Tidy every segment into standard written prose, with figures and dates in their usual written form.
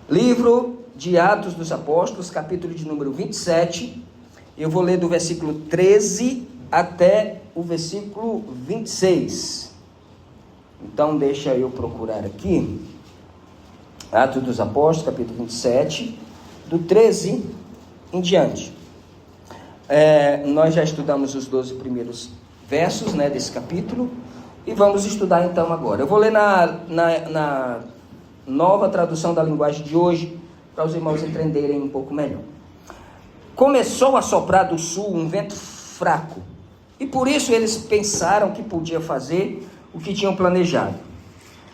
Livro de Atos dos Apóstolos, capítulo de número 27. Eu vou ler do versículo 13 até o versículo 26. Então, deixa eu procurar aqui. Atos dos Apóstolos, capítulo 27, do 13 em diante. Nós já estudamos os 12 primeiros versos, desse capítulo, e vamos estudar então agora. Eu vou ler na nova tradução da linguagem de hoje, para os irmãos entenderem um pouco melhor. Começou a soprar do sul um vento fraco, e por isso eles pensaram que podia fazer o que tinham planejado.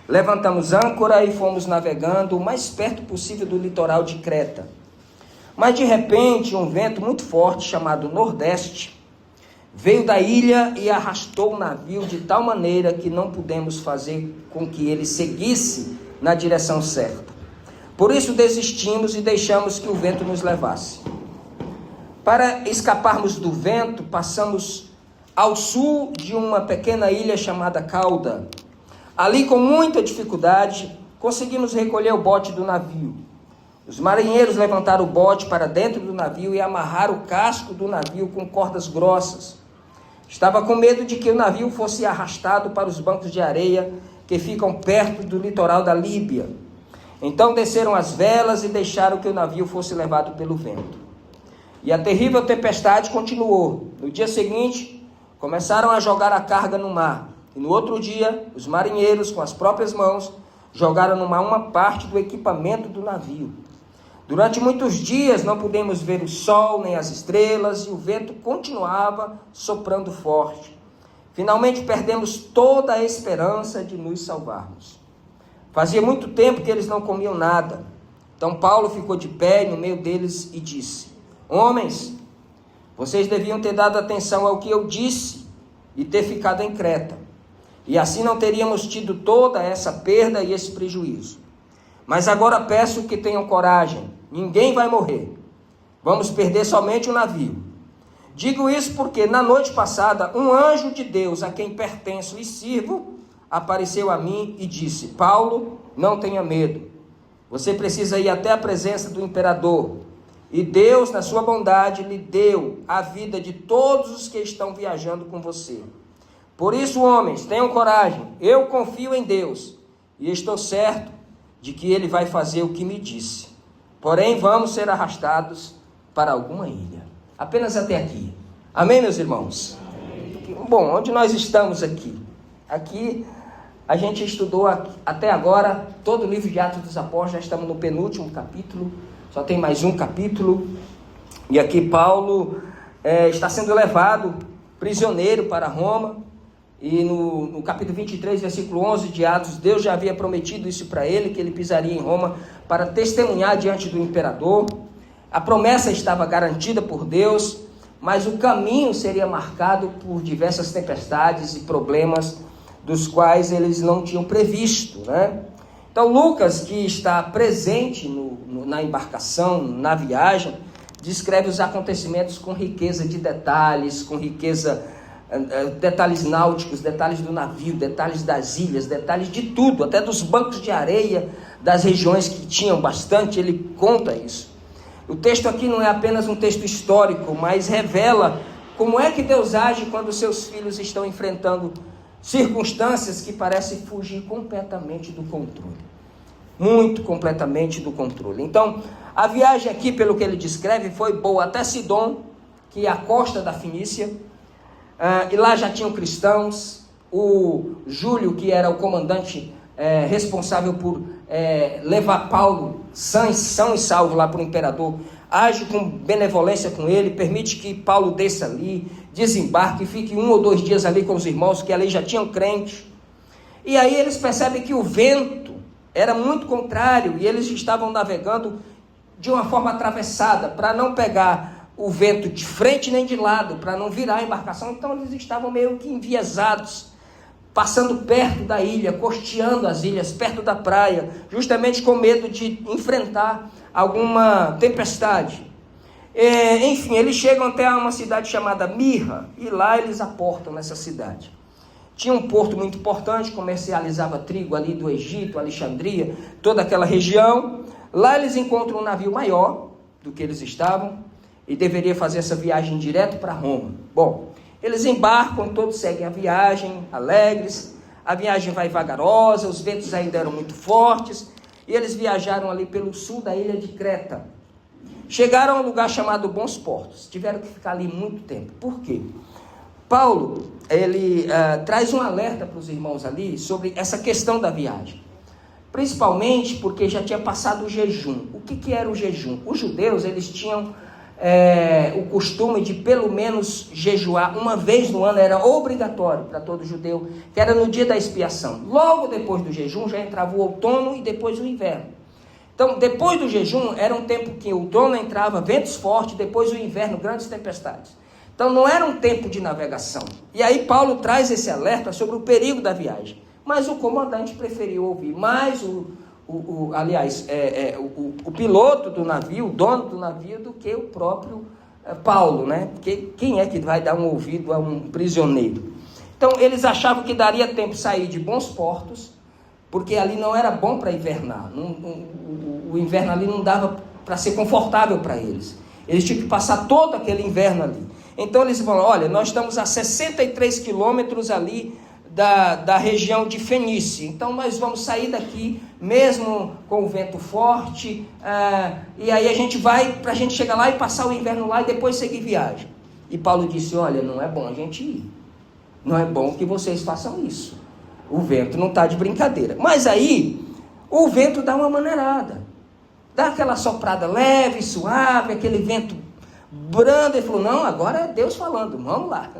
Levantamos âncora e fomos navegando o mais perto possível do litoral de Creta. Mas de repente um vento muito forte, chamado Nordeste, veio da ilha e arrastou o navio de tal maneira que não pudemos fazer com que ele seguisse na direção certa. Por isso desistimos e deixamos que o vento nos levasse. Para escaparmos do vento, passamos ao sul de uma pequena ilha chamada Cauda. Ali, com muita dificuldade, conseguimos recolher o bote do navio. Os marinheiros levantaram o bote para dentro do navio e amarraram o casco do navio com cordas grossas. Estava com medo de que o navio fosse arrastado para os bancos de areia que ficam perto do litoral da Líbia. Então desceram as velas e deixaram que o navio fosse levado pelo vento. E a terrível tempestade continuou. No dia seguinte, começaram a jogar a carga no mar. E no outro dia, os marinheiros, com as próprias mãos, jogaram no mar uma parte do equipamento do navio. Durante muitos dias não pudemos ver o sol nem as estrelas e o vento continuava soprando forte. Finalmente perdemos toda a esperança de nos salvarmos. Fazia muito tempo que eles não comiam nada. Então Paulo ficou de pé no meio deles e disse: Homens, vocês deviam ter dado atenção ao que eu disse e ter ficado em Creta. E assim não teríamos tido toda essa perda e esse prejuízo. Mas agora peço que tenham coragem. Ninguém vai morrer. Vamos perder somente o navio. Digo isso porque na noite passada um anjo de Deus, a quem pertenço e sirvo, apareceu a mim e disse: Paulo, não tenha medo. Você precisa ir até a presença do imperador. E Deus, na sua bondade, lhe deu a vida de todos os que estão viajando com você. Por isso, homens, tenham coragem. Eu confio em Deus e estou certo de que Ele vai fazer o que me disse. Porém, vamos ser arrastados para alguma ilha. Apenas até aqui. Amém, meus irmãos? Amém. Bom, onde nós estamos aqui? Aqui a gente estudou até agora todo o livro de Atos dos Apóstolos. Já estamos no penúltimo capítulo. Só tem mais um capítulo. E aqui Paulo está sendo levado prisioneiro para Roma. E no capítulo 23, versículo 11 de Atos, Deus já havia prometido isso para ele, que ele pisaria em Roma para testemunhar diante do imperador. A promessa estava garantida por Deus, mas o caminho seria marcado por diversas tempestades e problemas dos quais eles não tinham previsto, Então Lucas, que está presente na embarcação, na viagem, descreve os acontecimentos com riqueza de detalhes, com riqueza detalhes náuticos, detalhes do navio, detalhes das ilhas, detalhes de tudo, até dos bancos de areia das regiões que tinham bastante. Ele conta isso. O texto aqui não é apenas um texto histórico, mas revela como é que Deus age quando seus filhos estão enfrentando circunstâncias que parecem fugir completamente do controle. Muito completamente do controle. Então, a viagem aqui, pelo que ele descreve, foi boa até Sidom, que é a costa da Fenícia. E lá já tinham cristãos. O Júlio, que era o comandante responsável por levar Paulo são e salvo lá para o imperador, age com benevolência com ele, permite que Paulo desça ali, desembarque, fique 1 ou 2 dias ali com os irmãos, que ali já tinham crente. E aí eles percebem que o vento era muito contrário, e eles estavam navegando de uma forma atravessada, para não pegar o vento de frente nem de lado, para não virar a embarcação. Então eles estavam meio que enviesados, passando perto da ilha, costeando as ilhas, perto da praia, justamente com medo de enfrentar alguma tempestade. Enfim, eles chegam até uma cidade chamada Mirra, e lá eles aportam nessa cidade. Tinha um porto muito importante, comercializava trigo ali do Egito, Alexandria, toda aquela região. Lá eles encontram um navio maior do que eles estavam e deveria fazer essa viagem direto para Roma. Bom, eles embarcam, todos seguem a viagem, alegres. A viagem vai vagarosa, os ventos ainda eram muito fortes, e eles viajaram ali pelo sul da ilha de Creta. Chegaram a um lugar chamado Bons Portos, tiveram que ficar ali muito tempo. Por quê? Paulo, ele traz um alerta para os irmãos ali sobre essa questão da viagem. Principalmente porque já tinha passado o jejum. O que era o jejum? Os judeus, eles tinham o costume de pelo menos jejuar uma vez no ano, era obrigatório para todo judeu, que era no dia da expiação. Logo depois do jejum já entrava o outono e depois o inverno. Então, depois do jejum, era um tempo que o outono entrava, ventos fortes, depois o inverno, grandes tempestades. Então, não era um tempo de navegação. E aí Paulo traz esse alerta sobre o perigo da viagem. Mas o comandante preferiu ouvir mais o piloto do navio, o dono do navio, do que o próprio Paulo, né? Porque quem é que vai dar um ouvido a um prisioneiro? Então, eles achavam que daria tempo de sair de Bons Portos, porque ali não era bom para invernar. O inverno ali não dava para ser confortável para eles. Eles tinham que passar todo aquele inverno ali. Então, eles falam, olha, nós estamos a 63 quilômetros ali da região de Fenícia. Então, nós vamos sair daqui, mesmo com o vento forte, e aí a gente vai, para a gente chegar lá e passar o inverno lá e depois seguir viagem. E Paulo disse, olha, não é bom a gente ir. Não é bom que vocês façam isso. O vento não está de brincadeira. Mas aí, o vento dá uma maneirada. Dá aquela soprada leve, suave, aquele vento brando. Ele falou, não, agora é Deus falando, vamos lá.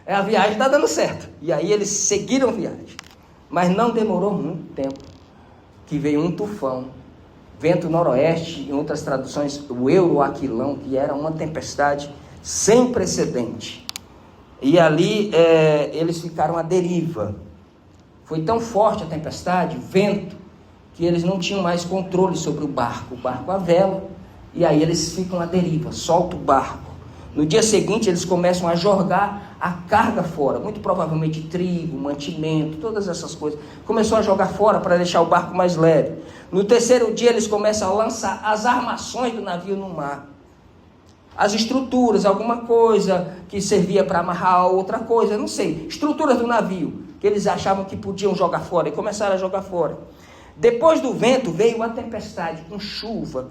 A viagem está dando certo. E aí eles seguiram a viagem. Mas não demorou muito tempo que veio um tufão, vento noroeste, em outras traduções, o Euroaquilão, que era uma tempestade sem precedente. E ali eles ficaram à deriva. Foi tão forte a tempestade, o vento, que eles não tinham mais controle sobre o barco à vela, e aí eles ficam à deriva, soltam o barco. No dia seguinte eles começam a jogar a carga fora, muito provavelmente trigo, mantimento, todas essas coisas. Começou a jogar fora para deixar o barco mais leve. No terceiro dia eles começam a lançar as armações do navio no mar. As estruturas, alguma coisa que servia para amarrar outra coisa, não sei. Estruturas do navio, que eles achavam que podiam jogar fora, e começaram a jogar fora. Depois do vento veio a tempestade, com chuva,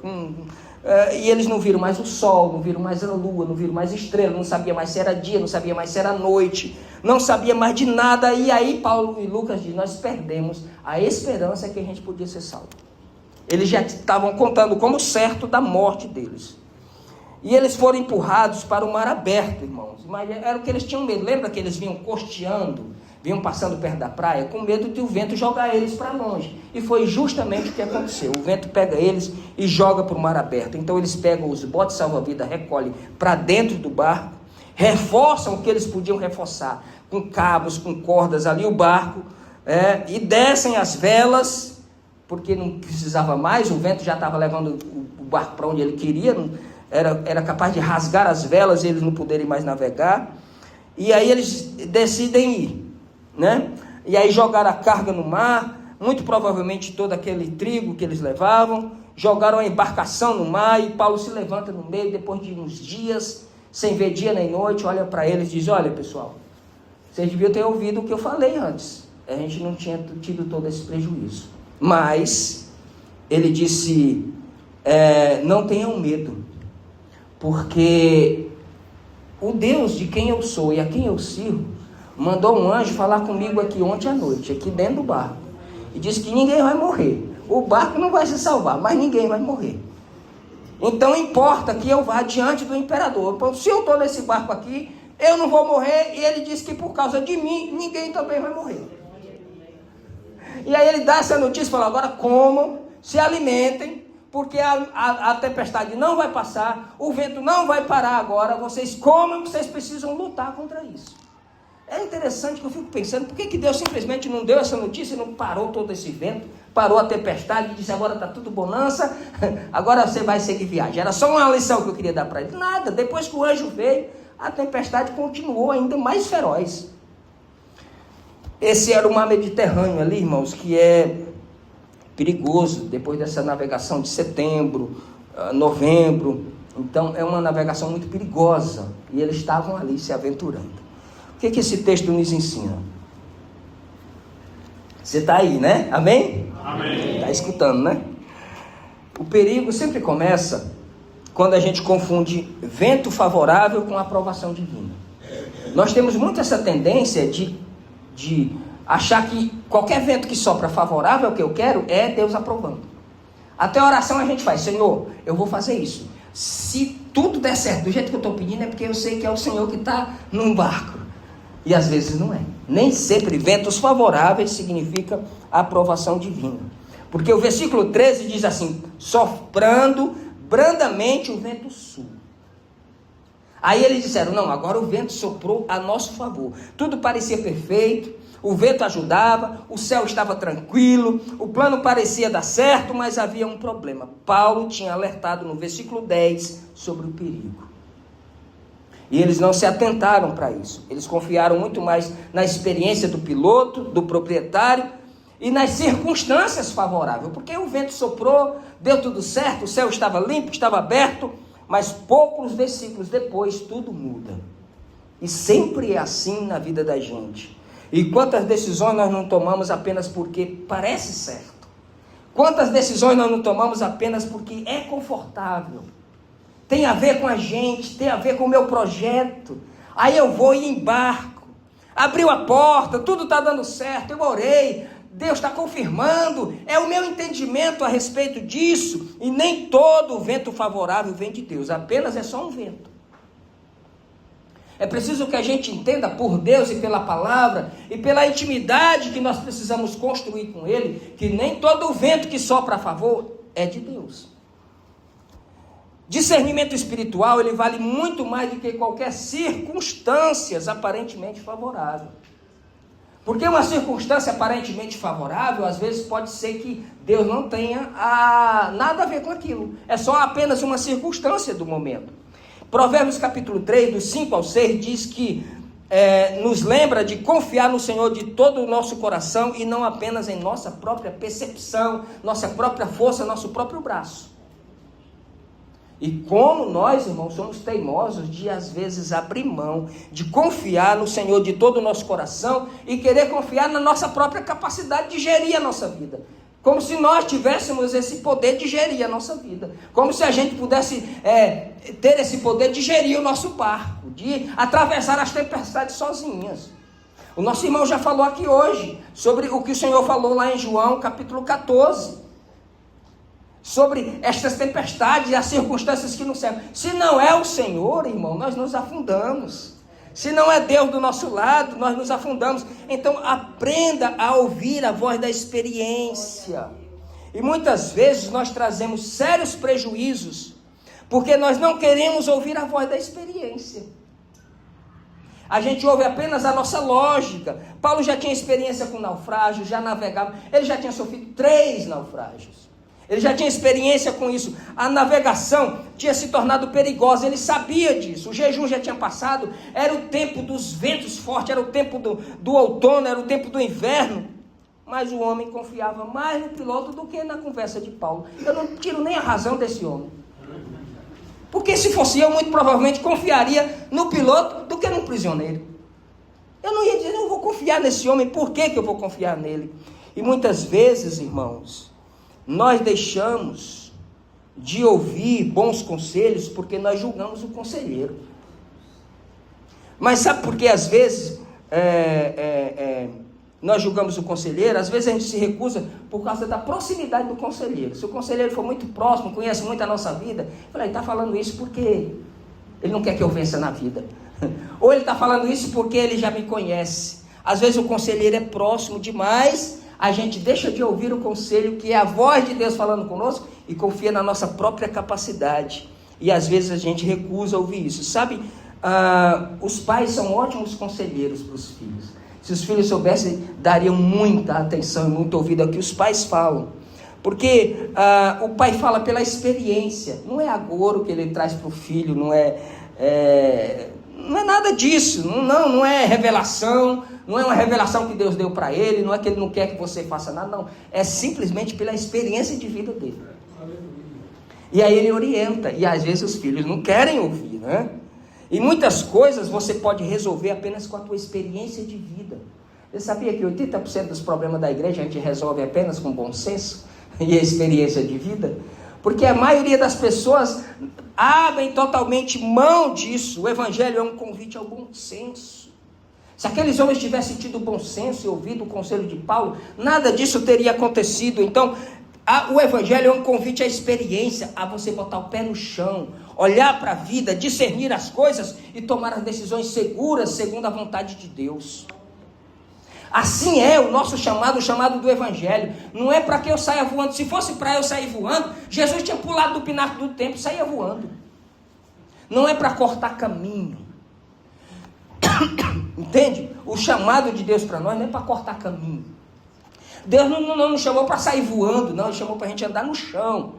e eles não viram mais o sol, não viram mais a lua, não viram mais estrela, não sabia mais se era dia, não sabia mais se era noite, não sabia mais de nada. E aí Paulo e Lucas dizem, nós perdemos a esperança que a gente podia ser salvo. Eles já estavam contando como certo da morte deles. E eles foram empurrados para o mar aberto, irmãos. Mas era o que eles tinham medo. Lembra que eles vinham costeando, vinham passando perto da praia, com medo de o vento jogar eles para longe. E foi justamente o que aconteceu. O vento pega eles e joga para o mar aberto. Então eles pegam os botes salva-vida, recolhem para dentro do barco, reforçam o que eles podiam reforçar, com cabos, com cordas ali o barco, e descem as velas, porque não precisava mais, o vento já estava levando o barco para onde ele queria, era capaz de rasgar as velas e eles não poderem mais navegar. E aí eles decidem ir, né? E aí jogaram a carga no mar, muito provavelmente todo aquele trigo que eles levavam, jogaram a embarcação no mar, e Paulo se levanta no meio, depois de uns dias, sem ver dia nem noite, olha para eles e diz, olha pessoal, vocês deviam ter ouvido o que eu falei antes, a gente não tinha tido todo esse prejuízo, mas ele disse, não tenham medo, porque o Deus de quem eu sou e a quem eu sirvo, mandou um anjo falar comigo aqui ontem à noite, aqui dentro do barco, e disse que ninguém vai morrer. O barco não vai se salvar, mas ninguém vai morrer. Então importa que eu vá diante do imperador. Então, se eu estou nesse barco aqui, eu não vou morrer, e ele disse que por causa de mim, ninguém também vai morrer. E aí ele dá essa notícia e fala, agora comam, se alimentem, porque a tempestade não vai passar, o vento não vai parar agora, vocês comam, vocês precisam lutar contra isso. É interessante que eu fico pensando, por que Deus simplesmente não deu essa notícia e não parou todo esse vento, parou a tempestade e disse, agora está tudo bonança, agora você vai seguir viagem. Era só uma lição que eu queria dar para ele. Nada, depois que o anjo veio, a tempestade continuou ainda mais feroz. Esse era o mar Mediterrâneo ali, irmãos, que é perigoso, depois dessa navegação de setembro, novembro. Então é uma navegação muito perigosa, e eles estavam ali se aventurando. O que esse texto nos ensina? Você está aí, né? Amém? Amém. Está escutando, né? O perigo sempre começa quando a gente confunde vento favorável com aprovação divina. Nós temos muito essa tendência de achar que qualquer vento que sopra favorável ao que eu quero é Deus aprovando. Até a oração a gente faz: Senhor, eu vou fazer isso. Se tudo der certo do jeito que eu estou pedindo, é porque eu sei que é o Senhor que está num barco. E às vezes não é. Nem sempre ventos favoráveis significa aprovação divina. Porque o versículo 13 diz assim: soprando brandamente o vento sul. Aí eles disseram: não, agora o vento soprou a nosso favor. Tudo parecia perfeito, o vento ajudava, o céu estava tranquilo, o plano parecia dar certo, mas havia um problema. Paulo tinha alertado no versículo 10 sobre o perigo. E eles não se atentaram para isso. Eles confiaram muito mais na experiência do piloto, do proprietário e nas circunstâncias favoráveis. Porque o vento soprou, deu tudo certo, o céu estava limpo, estava aberto, mas poucos versículos depois tudo muda. E sempre é assim na vida da gente. E quantas decisões nós não tomamos apenas porque parece certo? Quantas decisões nós não tomamos apenas porque é confortável? Tem a ver com a gente, tem a ver com o meu projeto. Aí eu vou e embarco. Abriu a porta, tudo está dando certo, eu orei, Deus está confirmando, é o meu entendimento a respeito disso. E nem todo vento favorável vem de Deus, apenas é só um vento. É preciso que a gente entenda por Deus e pela palavra e pela intimidade que nós precisamos construir com Ele, que nem todo vento que sopra a favor é de Deus. Discernimento espiritual, ele vale muito mais do que qualquer circunstância aparentemente favorável. Porque uma circunstância aparentemente favorável, às vezes pode ser que Deus não tenha nada a ver com aquilo. É só apenas uma circunstância do momento. Provérbios capítulo 3, dos 5 ao 6, diz que nos lembra de confiar no Senhor de todo o nosso coração e não apenas em nossa própria percepção, nossa própria força, nosso próprio braço. E como nós, irmãos, somos teimosos de às vezes abrir mão, de confiar no Senhor de todo o nosso coração e querer confiar na nossa própria capacidade de gerir a nossa vida. Como se nós tivéssemos esse poder de gerir a nossa vida. Como se a gente pudesse ter esse poder de gerir o nosso barco, de atravessar as tempestades sozinhas. O nosso irmão já falou aqui hoje sobre o que o Senhor falou lá em João capítulo 14. Sobre estas tempestades e as circunstâncias que nos cercam. Se não é o Senhor, irmão, nós nos afundamos. Se não é Deus do nosso lado, nós nos afundamos. Então aprenda a ouvir a voz da experiência. E muitas vezes nós trazemos sérios prejuízos, porque nós não queremos ouvir a voz da experiência. A gente ouve apenas a nossa lógica. Paulo já tinha experiência com naufrágio, já navegava. Ele já tinha sofrido 3 naufrágios. Ele já tinha experiência com isso. A navegação tinha se tornado perigosa. Ele sabia disso. O jejum já tinha passado. Era o tempo dos ventos fortes. Era o tempo do outono. Era o tempo do inverno. Mas o homem confiava mais no piloto do que na conversa de Paulo. Eu não tiro nem a razão desse homem. Porque se fosse eu, muito provavelmente confiaria no piloto do que no prisioneiro. Eu não ia dizer, eu vou confiar nesse homem. Por que eu vou confiar nele? E muitas vezes, irmãos, nós deixamos de ouvir bons conselhos porque nós julgamos o conselheiro. Mas sabe por que às vezes nós julgamos o conselheiro? Às vezes a gente se recusa por causa da proximidade do conselheiro. Se o conselheiro for muito próximo, conhece muito a nossa vida, ele está falando isso porque ele não quer que eu vença na vida. Ou ele está falando isso porque ele já me conhece. Às vezes o conselheiro é próximo demais, a gente deixa de ouvir o conselho, que é a voz de Deus falando conosco, e confia na nossa própria capacidade. E às vezes a gente recusa ouvir isso. Sabe, os pais são ótimos conselheiros para os filhos. Se os filhos soubessem, dariam muita atenção e muito ouvido ao que os pais falam. Porque o pai fala pela experiência. Não é agouro que ele traz para o filho, não Não é nada disso, não é revelação, não é uma revelação que Deus deu para ele, não é que ele não quer que você faça nada, não. É simplesmente pela experiência de vida dele. E aí ele orienta, e às vezes os filhos não querem ouvir, né? E muitas coisas você pode resolver apenas com a tua experiência de vida. Você sabia que 80% dos problemas da igreja a gente resolve apenas com bom senso e a experiência de vida? Porque a maioria das pessoas abrem totalmente mão disso. O evangelho é um convite ao bom senso. Se aqueles homens tivessem tido bom senso e ouvido o conselho de Paulo, nada disso teria acontecido. Então, o evangelho é um convite à experiência, a você botar o pé no chão, olhar para a vida, discernir as coisas e tomar as decisões seguras segundo a vontade de Deus. Assim é o nosso chamado, o chamado do evangelho. Não é para que eu saia voando. Se fosse para eu sair voando, Jesus tinha pulado do pináculo do templo e saía voando. Não é para cortar caminho. Entende? O chamado de Deus para nós não é para cortar caminho. Deus não nos chamou para sair voando, não. Ele chamou para a gente andar no chão,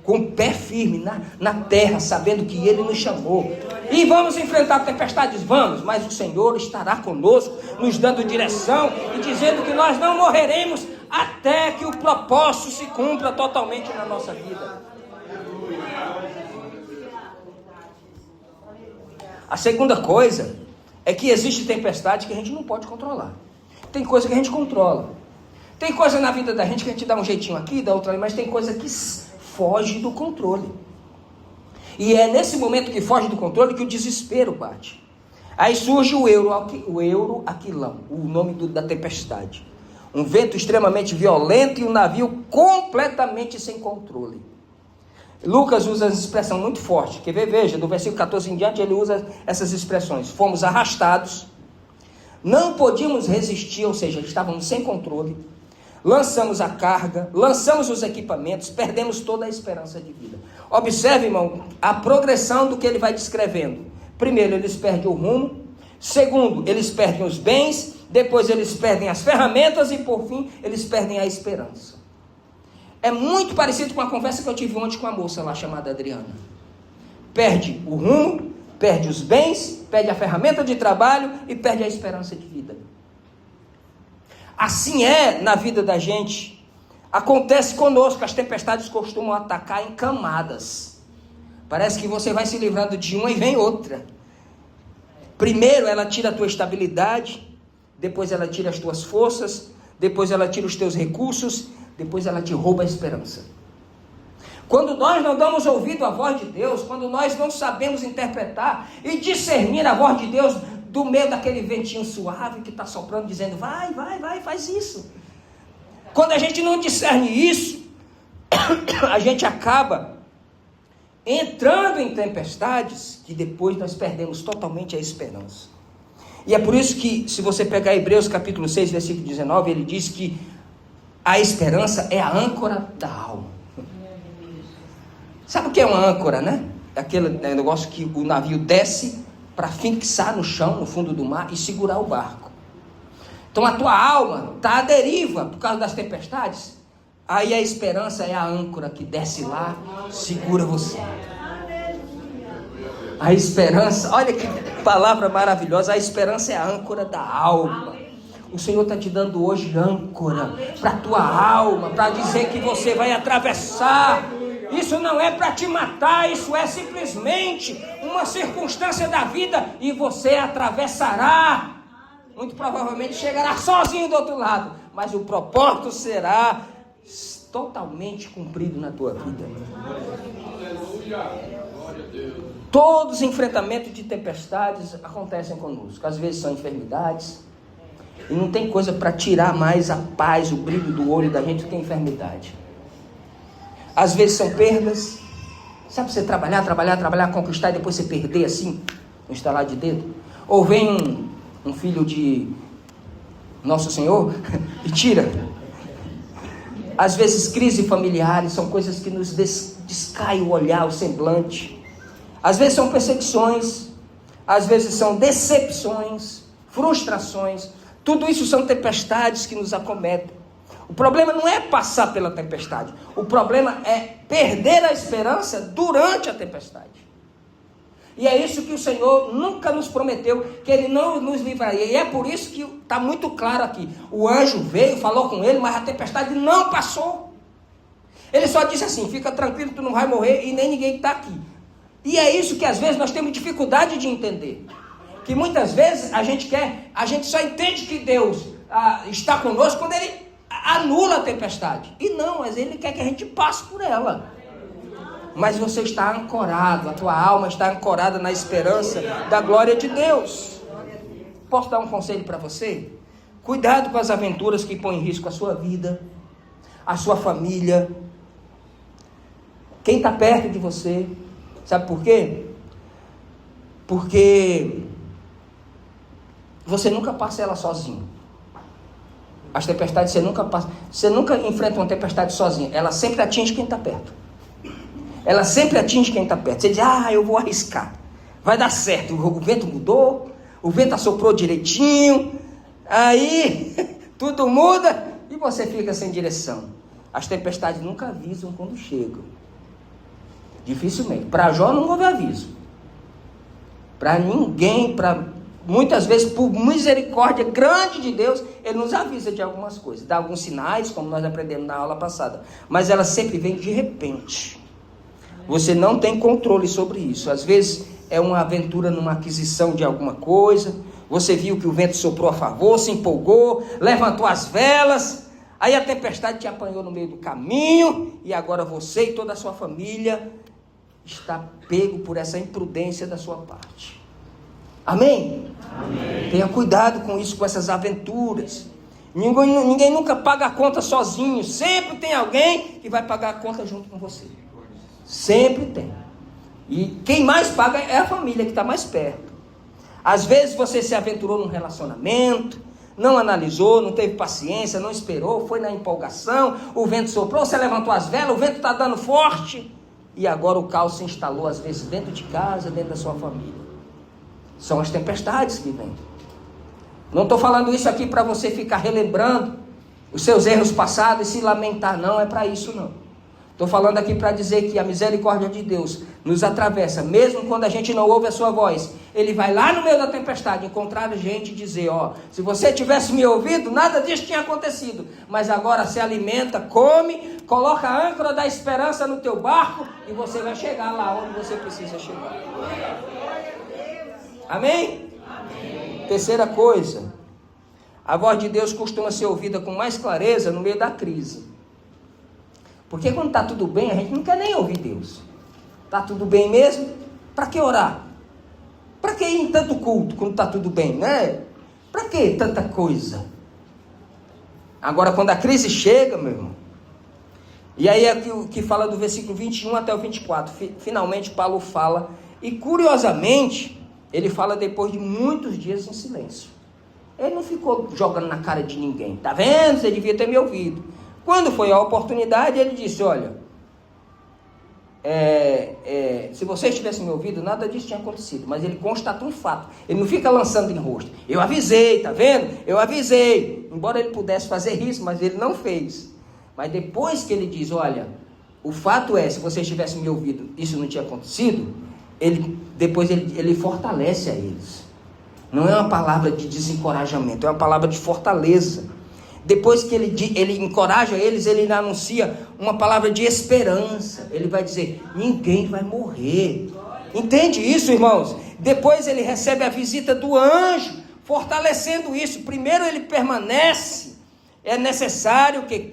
com o pé firme na terra, sabendo que Ele nos chamou. E vamos enfrentar tempestades? Vamos, mas o Senhor estará conosco, nos dando direção e dizendo que nós não morreremos até que o propósito se cumpra totalmente na nossa vida. A segunda coisa é que existe tempestade que a gente não pode controlar. Tem coisa que a gente controla. Tem coisa na vida da gente que a gente dá um jeitinho aqui, dá outra ali, mas tem coisa que foge do controle. E é nesse momento que foge do controle que o desespero bate. Aí surge o Euroaquilão, o nome da tempestade. Um vento extremamente violento e um navio completamente sem controle. Lucas usa essa expressão muito forte. Quer ver? Veja, do versículo 14 em diante ele usa essas expressões. Fomos arrastados, não podíamos resistir, ou seja, estávamos sem controle. Lançamos a carga, lançamos os equipamentos, perdemos toda a esperança de vida. Observe, irmão, a progressão do que ele vai descrevendo. Primeiro, eles perdem o rumo. Segundo, eles perdem os bens. Depois, eles perdem as ferramentas. E, por fim, eles perdem a esperança. É muito parecido com a conversa que eu tive ontem com a moça lá chamada Adriana. Perde o rumo, perde os bens, perde a ferramenta de trabalho e perde a esperança de vida. Assim é na vida da gente. Acontece conosco, as tempestades costumam atacar em camadas. Parece que você vai se livrando de uma e vem outra. Primeiro ela tira a tua estabilidade, depois ela tira as tuas forças, depois ela tira os teus recursos, depois ela te rouba a esperança. Quando nós não damos ouvido à voz de Deus, quando nós não sabemos interpretar e discernir a voz de Deus do meio daquele ventinho suave que está soprando, dizendo, vai, faz isso. Quando a gente não discerne isso, a gente acaba entrando em tempestades que depois nós perdemos totalmente a esperança. E é por isso que, se você pegar Hebreus capítulo 6, versículo 19, ele diz que a esperança é a âncora da alma. Sabe o que é uma âncora, né? Aquele negócio que o navio desce para fixar no chão, no fundo do mar, e segurar o barco. Então a tua alma está à deriva por causa das tempestades. Aí a esperança é a âncora que desce lá, segura você. A esperança, olha que palavra maravilhosa, a esperança é a âncora da alma. O Senhor está te dando hoje âncora para a tua alma, para dizer que você vai atravessar. Isso não é para te matar, isso é simplesmente uma circunstância da vida e você atravessará. Muito provavelmente chegará sozinho do outro lado, mas o propósito será totalmente cumprido na tua vida. Todos os enfrentamentos de tempestades acontecem conosco. Às vezes são enfermidades, e não tem coisa para tirar mais a paz, o brilho do olho da gente do que a enfermidade. Às vezes são perdas. Sabe você trabalhar, conquistar e depois você perder assim, no estalar de dedo? Ou vem um filho de Nosso Senhor e tira. Às vezes crises familiares são coisas que nos descaem o olhar, o semblante. Às vezes são perseguições, às vezes são decepções, frustrações. Tudo isso são tempestades que nos acometem. O problema não é passar pela tempestade. O problema é perder a esperança durante a tempestade. E é isso que o Senhor nunca nos prometeu, que Ele não nos livraria. E é por isso que está muito claro aqui. O anjo veio, falou com ele, mas a tempestade não passou. Ele só disse assim: fica tranquilo, tu não vai morrer e nem ninguém está aqui. E é isso que às vezes nós temos dificuldade de entender. Que muitas vezes a gente só entende que Deus está conosco quando Ele anula a tempestade. E não, mas Ele quer que a gente passe por ela. Mas você está ancorado, a tua alma está ancorada na esperança da glória de Deus. Posso dar um conselho para você? Cuidado com as aventuras que põem em risco a sua vida, a sua família, quem está perto de você. Sabe por quê? Porque você nunca passa ela sozinho. As tempestades você nunca enfrenta uma tempestade sozinho. Ela sempre atinge quem está perto. Ela sempre atinge quem está perto. Você diz: eu vou arriscar, vai dar certo. O vento mudou, o vento assoprou direitinho, aí tudo muda e você fica sem direção. As tempestades nunca avisam quando chegam. Dificilmente. Para Jó não houve aviso. Para ninguém, muitas vezes, por misericórdia grande de Deus, Ele nos avisa de algumas coisas, dá alguns sinais, como nós aprendemos na aula passada. Mas ela sempre vem de repente. Você não tem controle sobre isso. Às vezes é uma aventura numa aquisição de alguma coisa. Você viu que o vento soprou a favor, se empolgou, levantou as velas. Aí a tempestade te apanhou no meio do caminho. E agora você e toda a sua família está pego por essa imprudência da sua parte. Amém? Amém. Tenha cuidado com isso, com essas aventuras. Ninguém nunca paga a conta sozinho. Sempre tem alguém que vai pagar a conta junto com você. Sempre tem. E quem mais paga é a família que está mais perto. Às vezes você se aventurou num relacionamento, não analisou, não teve paciência, não esperou, foi na empolgação, o vento soprou, você levantou as velas, o vento está dando forte, e agora o caos se instalou às vezes dentro de casa, dentro da sua família. São as tempestades que vêm. Não estou falando isso aqui para você ficar relembrando os seus erros passados e se lamentar, não é para isso não. Estou falando aqui para dizer que a misericórdia de Deus nos atravessa, mesmo quando a gente não ouve a sua voz. Ele vai lá no meio da tempestade encontrar a gente e dizer: se você tivesse me ouvido, nada disso tinha acontecido. Mas agora se alimenta, come, coloca a âncora da esperança no teu barco e você vai chegar lá onde você precisa chegar. Amém? Amém. Terceira coisa, a voz de Deus costuma ser ouvida com mais clareza no meio da crise. Porque quando está tudo bem, a gente não quer nem ouvir Deus. Está tudo bem mesmo? Para que orar? Para que ir em tanto culto quando está tudo bem, né? Para que tanta coisa? Agora, quando a crise chega, meu irmão, e aí é o que fala do versículo 21 até o 24. Finalmente Paulo fala, e curiosamente, ele fala depois de muitos dias em silêncio. Ele não ficou jogando na cara de ninguém. Tá vendo? Você devia ter me ouvido. Quando foi a oportunidade, ele disse: olha, se vocês tivessem me ouvido, nada disso tinha acontecido. Mas ele constata um fato. Ele não fica lançando em rosto. Eu avisei, tá vendo? Eu avisei. Embora ele pudesse fazer isso, mas ele não fez. Mas depois que ele diz: olha, o fato é, se vocês tivessem me ouvido, isso não tinha acontecido, depois ele fortalece a eles. Não é uma palavra de desencorajamento, é uma palavra de fortaleza. Depois que ele encoraja eles, ele anuncia uma palavra de esperança. Ele vai dizer: ninguém vai morrer. Entende isso, irmãos? Depois ele recebe a visita do anjo, fortalecendo isso. Primeiro ele permanece. É necessário que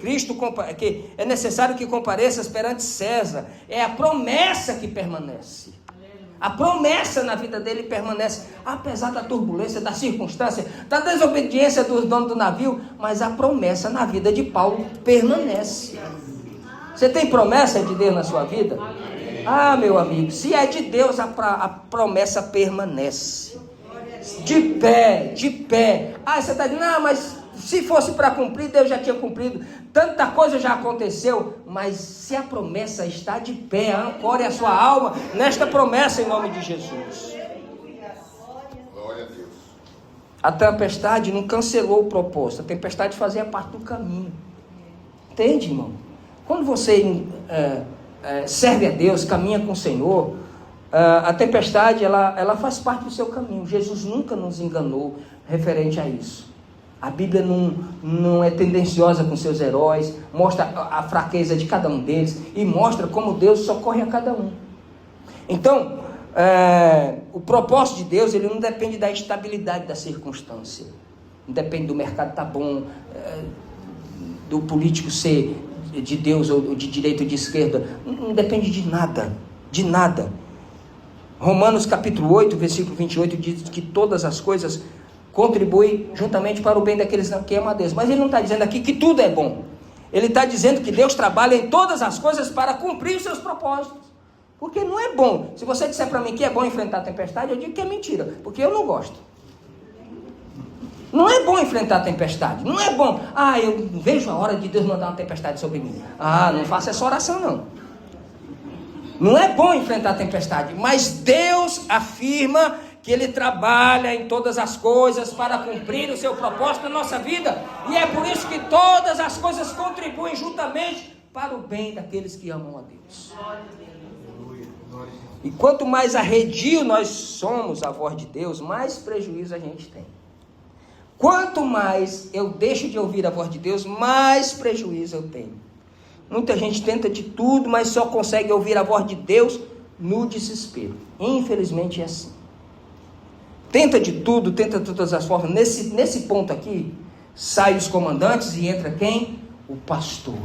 é necessário que compareças perante César. É a promessa que permanece. A promessa na vida dele permanece, apesar da turbulência, da circunstância, da desobediência dos donos do navio, mas a promessa na vida de Paulo permanece. Você tem promessa de Deus na sua vida? Ah, meu amigo, se é de Deus, a promessa permanece. De pé, de pé. Ah, você está dizendo: não, mas se fosse para cumprir, Deus já tinha cumprido. Tanta coisa já aconteceu, mas se a promessa está de pé, ancore a sua alma nesta promessa em nome de Jesus. Glória a Deus. A tempestade não cancelou o propósito, a tempestade fazia parte do caminho. Entende, irmão? Quando você serve a Deus, caminha com o Senhor, A tempestade, ela faz parte do seu caminho. Jesus nunca nos enganou referente a isso. A Bíblia não é tendenciosa com seus heróis, mostra a fraqueza de cada um deles e mostra como Deus socorre a cada um. Então, o propósito de Deus, ele não depende da estabilidade da circunstância. Não depende do mercado estar bom, do político ser de Deus ou de direita ou de esquerda. Não depende de nada, de nada. Romanos capítulo 8, versículo 28 diz que todas as coisas contribuem juntamente para o bem daqueles que amam a Deus. Mas ele não está dizendo aqui que tudo é bom. Ele está dizendo que Deus trabalha em todas as coisas para cumprir os seus propósitos. Porque não é bom. Se você disser para mim que é bom enfrentar a tempestade, eu digo que é mentira, porque eu não gosto. Não é bom enfrentar a tempestade. Não é bom. Eu vejo a hora de Deus mandar uma tempestade sobre mim. Não faça essa oração não. Não é bom enfrentar a tempestade, mas Deus afirma que Ele trabalha em todas as coisas para cumprir o seu propósito na nossa vida. E é por isso que todas as coisas contribuem juntamente para o bem daqueles que amam a Deus. E quanto mais arredio nós somos à voz de Deus, mais prejuízo a gente tem. Quanto mais eu deixo de ouvir a voz de Deus, mais prejuízo eu tenho. Muita gente tenta de tudo, mas só consegue ouvir a voz de Deus no desespero. Infelizmente é assim. Tenta de tudo, tenta de todas as formas. Nesse ponto aqui, sai os comandantes e entra quem? O pastor.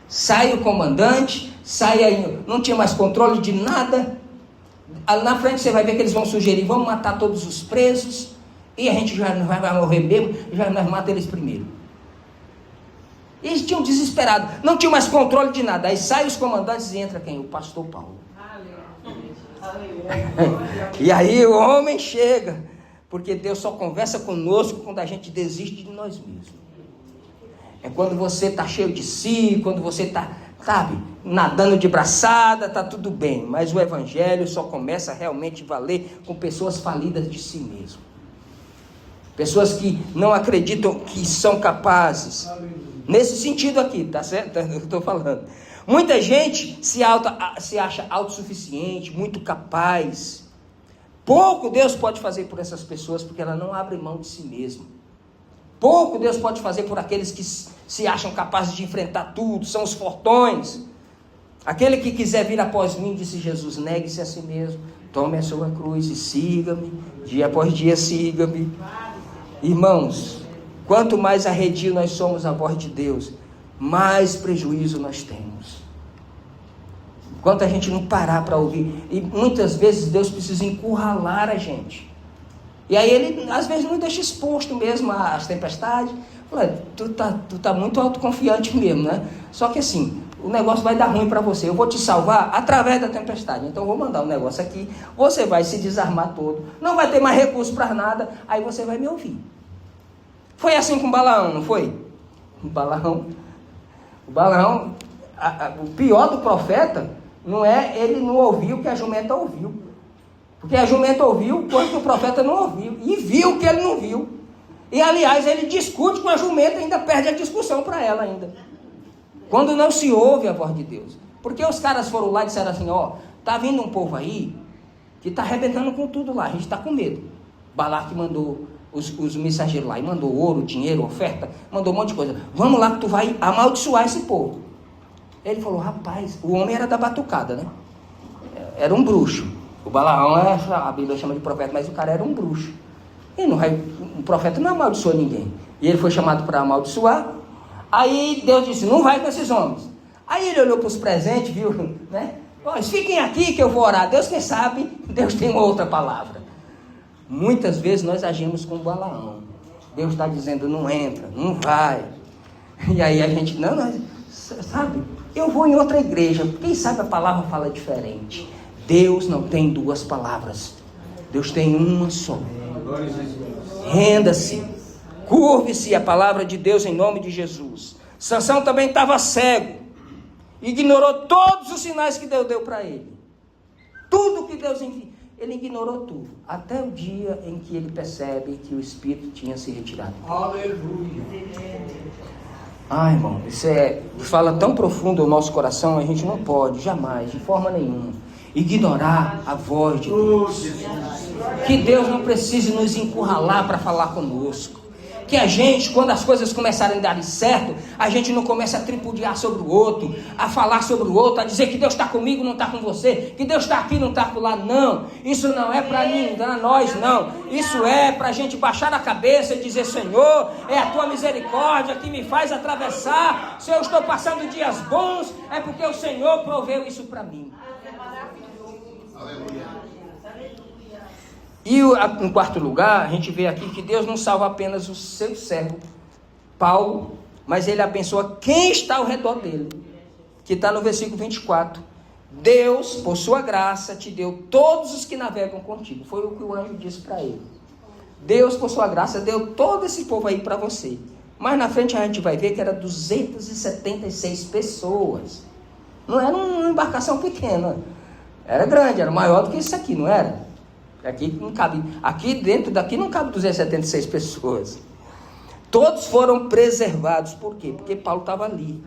Sai o comandante, sai aí, não tinha mais controle de nada. Na frente você vai ver que eles vão sugerir, vamos matar todos os presos, e a gente já não vai morrer mesmo, já nós matamos eles primeiro. Eles tinham desesperado, não tinham mais controle de nada. Aí sai os comandantes e entra quem? O pastor Paulo. E aí o homem chega, porque Deus só conversa conosco quando a gente desiste de nós mesmos. É quando você está cheio de si, quando você está, nadando de braçada, está tudo bem. Mas o evangelho só começa a realmente valer com pessoas falidas de si mesmo. Pessoas que não acreditam que são capazes. Nesse sentido aqui, tá certo? Eu estou falando. Muita gente se acha autossuficiente, muito capaz. Pouco Deus pode fazer por essas pessoas, porque ela não abre mão de si mesma. Pouco Deus pode fazer por aqueles que se acham capazes de enfrentar tudo, são os fortões. Aquele que quiser vir após mim, disse Jesus, negue-se a si mesmo, tome a sua cruz e siga-me, dia após dia siga-me. Irmãos, quanto mais arredio nós somos à voz de Deus, mais prejuízo nós temos. Enquanto a gente não parar para ouvir, e muitas vezes Deus precisa encurralar a gente. E aí Ele, às vezes, não deixa exposto mesmo às tempestades. Fala, tu tá muito autoconfiante mesmo, né? Só que assim, o negócio vai dar ruim para você. Eu vou te salvar através da tempestade. Então eu vou mandar um negócio aqui, você vai se desarmar todo, não vai ter mais recurso para nada, aí você vai me ouvir. Foi assim com Balaão, não foi? O Balaão, o pior do profeta não é ele não ouvir o que a jumenta ouviu. Porque a jumenta ouviu quando o profeta não ouviu. E viu o que ele não viu. E aliás, ele discute com a jumenta e ainda perde a discussão para ela ainda. Quando não se ouve a voz de Deus. Porque os caras foram lá e disseram assim, tá vindo um povo aí que tá arrebentando com tudo lá, a gente tá com medo. Balaque mandou os mensageiros lá e mandou ouro, dinheiro, oferta, mandou um monte de coisa. Vamos lá que tu vai amaldiçoar esse povo. Ele falou, rapaz, o homem era da batucada, né? Era um bruxo. O Balaão, a Bíblia chama de profeta, mas o cara era um bruxo. E o profeta não amaldiçoou ninguém. E ele foi chamado para amaldiçoar. Aí Deus disse, não vai com esses homens. Aí ele olhou para os presentes, viu, né? Fiquem aqui que eu vou orar. Deus, quem sabe, Deus tem outra palavra. Muitas vezes nós agimos com o Balaão. Deus está dizendo, não entra, não vai. E aí a gente, sabe, eu vou em outra igreja. Quem sabe a palavra fala diferente. Deus não tem duas palavras. Deus tem uma só. Renda-se. Curve-se a palavra de Deus em nome de Jesus. Sansão também estava cego. Ignorou todos os sinais que Deus deu para ele. Tudo que Deus enviou. Ele ignorou tudo. Até o dia em que ele percebe que o Espírito tinha se retirado. Aleluia. Irmão, isso fala tão profundo ao nosso coração, a gente não pode, jamais, de forma nenhuma. ignorar a voz de Deus. Que Deus não precise nos encurralar para falar conosco. Que a gente, quando as coisas começarem a dar certo, a gente não comece a tripudiar sobre o outro, a falar sobre o outro, a dizer que Deus está comigo, não está com você, que Deus está aqui, não está lá. Não, isso não é para enganar nós, não. Isso é para a gente baixar a cabeça e dizer: Senhor, é a tua misericórdia que me faz atravessar. Se eu estou passando dias bons, é porque o Senhor proveu isso para mim. E em quarto lugar, a gente vê aqui que Deus não salva apenas o seu servo Paulo, mas ele abençoa quem está ao redor dele, que está no versículo 24. Deus, por sua graça, te deu todos os que navegam contigo. Foi o que o anjo disse para ele. Deus, por sua graça, deu todo esse povo aí para você. Mas na frente a gente vai ver que era 276 pessoas. Não era uma embarcação pequena, era grande, era maior do que isso aqui, não era? Aqui não cabe, aqui dentro daqui não cabe 276 pessoas. Todos foram preservados. Por quê? Porque Paulo estava ali.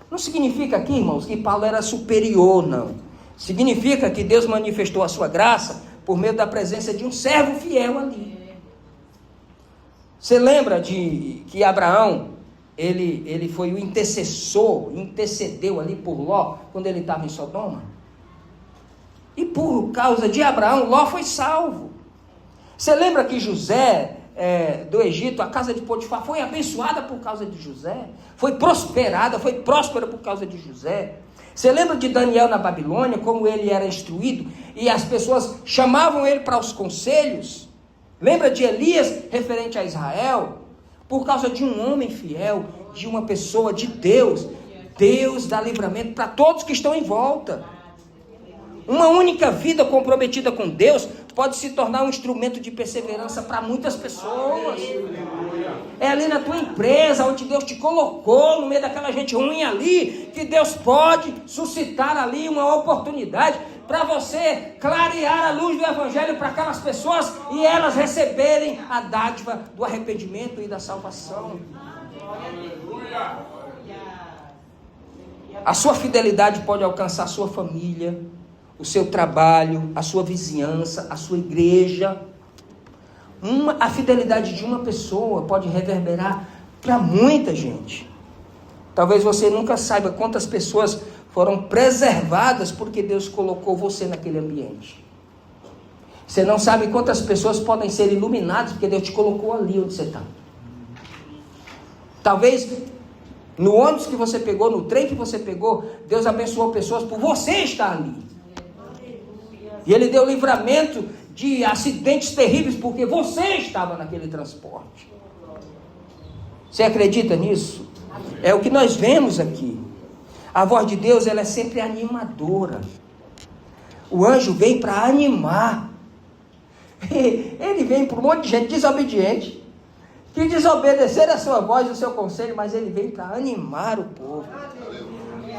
Não significa aqui, irmãos, que Paulo era superior, não. Significa que Deus manifestou a sua graça por meio da presença de um servo fiel ali. Você lembra de que Abraão, ele foi o intercessor, intercedeu ali por Ló, quando ele estava em Sodoma? E por causa de Abraão, Ló foi salvo. Você lembra que José, do Egito, a casa de Potifar, foi abençoada por causa de José? Foi prosperada, foi próspera por causa de José? Você lembra de Daniel na Babilônia, como ele era instruído, e as pessoas chamavam ele para os conselhos? Lembra de Elias, referente a Israel? Por causa de um homem fiel, de uma pessoa de Deus. Deus dá livramento para todos que estão em volta. Uma única vida comprometida com Deus pode se tornar um instrumento de perseverança para muitas pessoas. É ali na tua empresa, onde Deus te colocou, no meio daquela gente ruim ali, que Deus pode suscitar ali uma oportunidade para você clarear a luz do Evangelho para aquelas pessoas e elas receberem a dádiva do arrependimento e da salvação. A sua fidelidade pode alcançar a sua família, o seu trabalho, a sua vizinhança, a sua igreja. A fidelidade de uma pessoa pode reverberar para muita gente. Talvez você nunca saiba quantas pessoas foram preservadas porque Deus colocou você naquele ambiente. Você não sabe quantas pessoas podem ser iluminadas porque Deus te colocou ali onde você está. Talvez no ônibus que você pegou, no trem que você pegou, Deus abençoou pessoas por você estar ali. E Ele deu livramento de acidentes terríveis porque você estava naquele transporte. Você acredita nisso? É o que nós vemos aqui. A voz de Deus, ela é sempre animadora. O anjo vem para animar. Ele vem para um monte de gente desobediente, que desobedeceram a sua voz, o seu conselho, mas ele vem para animar o povo.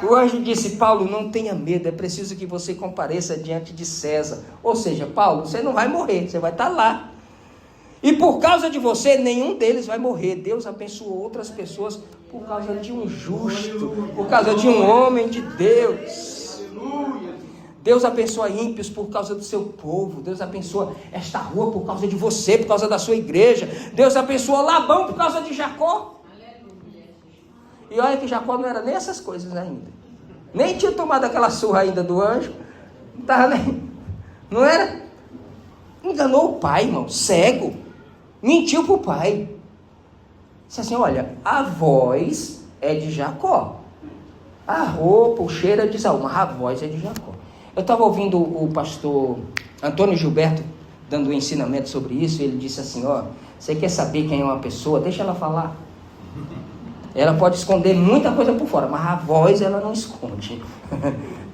O anjo disse: Paulo, não tenha medo, é preciso que você compareça diante de César. Ou seja, Paulo, você não vai morrer, você vai estar lá. E por causa de você, nenhum deles vai morrer. Deus abençoou outras pessoas por causa de um justo, por causa de um homem de Deus. Deus abençoa ímpios por causa do seu povo. Deus abençoa esta rua por causa de você, por causa da sua igreja. Deus abençoa Labão por causa de Jacó. E olha que Jacó não era nem essas coisas ainda. Nem tinha tomado aquela surra ainda do anjo. Não estava nem... Não era? Enganou o pai, irmão, cego. Mentiu para o pai. Disse assim: olha, a voz é de Jacó. A roupa, o cheiro é de Saul, mas a voz é de Jacó. Eu estava ouvindo o pastor Antônio Gilberto dando um ensinamento sobre isso. E ele disse assim: ó, você quer saber quem é uma pessoa? Deixa ela falar. Ela pode esconder muita coisa por fora, mas a voz ela não esconde.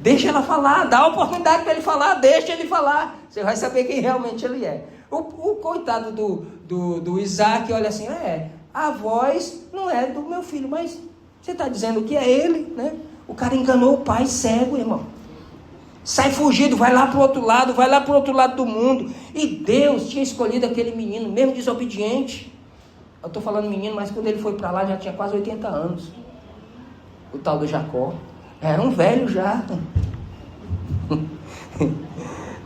Deixa ela falar, dá a oportunidade para ele falar, deixa ele falar. Você vai saber quem realmente ele é. O coitado do Isaac olha assim: a voz não é do meu filho, mas você está dizendo que é ele, né? O cara enganou o pai cego, irmão. Sai fugido, vai lá para o outro lado, vai lá para o outro lado do mundo. E Deus tinha escolhido aquele menino, mesmo desobediente. Eu estou falando menino, mas quando ele foi para lá já tinha quase 80 anos. O tal do Jacó. Era um velho já.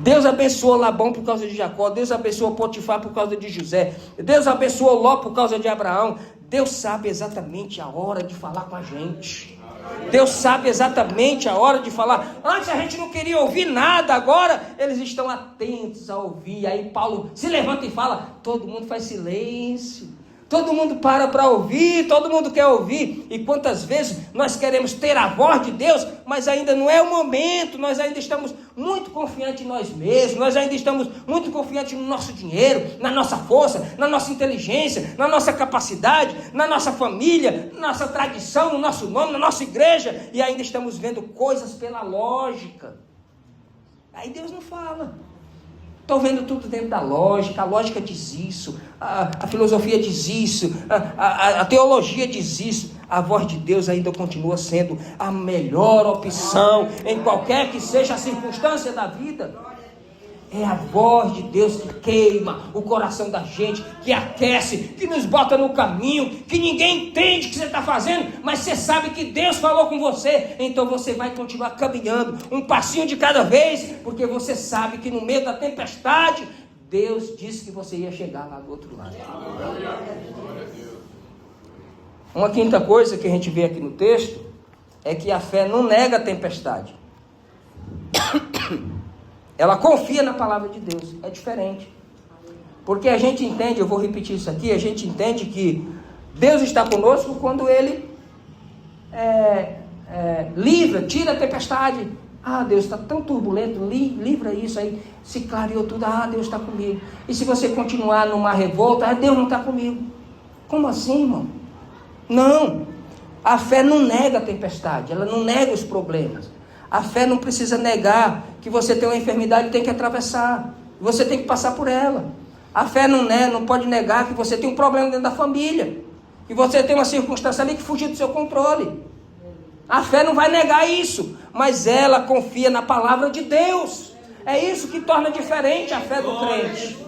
Deus abençoou Labão por causa de Jacó. Deus abençoou Potifar por causa de José. Deus abençoou Ló por causa de Abraão. Deus sabe exatamente a hora de falar com a gente. Deus sabe exatamente a hora de falar. Antes a gente não queria ouvir nada, agora eles estão atentos a ouvir. Aí Paulo se levanta e fala, todo mundo faz silêncio, todo mundo para ouvir, todo mundo quer ouvir. E quantas vezes nós queremos ter a voz de Deus, mas ainda não é o momento, nós ainda estamos muito confiantes em nós mesmos, nós ainda estamos muito confiantes no nosso dinheiro, na nossa força, na nossa inteligência, na nossa capacidade, na nossa família, na nossa tradição, no nosso nome, na nossa igreja, e ainda estamos vendo coisas pela lógica. Aí Deus não fala. Estou vendo tudo dentro da lógica, a lógica diz isso, a filosofia diz isso, a teologia diz isso. A voz de Deus ainda continua sendo a melhor opção em qualquer que seja a circunstância da vida. É a voz de Deus que queima o coração da gente, que aquece, que nos bota no caminho, que ninguém entende o que você está fazendo, mas você sabe que Deus falou com você, então você vai continuar caminhando, um passinho de cada vez, porque você sabe que no meio da tempestade, Deus disse que você ia chegar lá do outro lado. Uma quinta coisa que a gente vê aqui no texto, é que a fé não nega a tempestade. Ela confia na palavra de Deus, é diferente. Porque a gente entende, eu vou repetir isso aqui, a gente entende que Deus está conosco quando Ele livra, tira a tempestade. Ah, Deus está tão turbulento, livra isso aí, se clareou tudo, Deus está comigo. E se você continuar numa revolta, Deus não está comigo. Como assim, irmão? Não, a fé não nega a tempestade, ela não nega os problemas. A fé não precisa negar que você tem uma enfermidade e tem que atravessar. Você tem que passar por ela. A fé não pode negar que você tem um problema dentro da família. Que você tem uma circunstância ali que fugiu do seu controle. A fé não vai negar isso. Mas ela confia na palavra de Deus. É isso que torna diferente a fé do crente.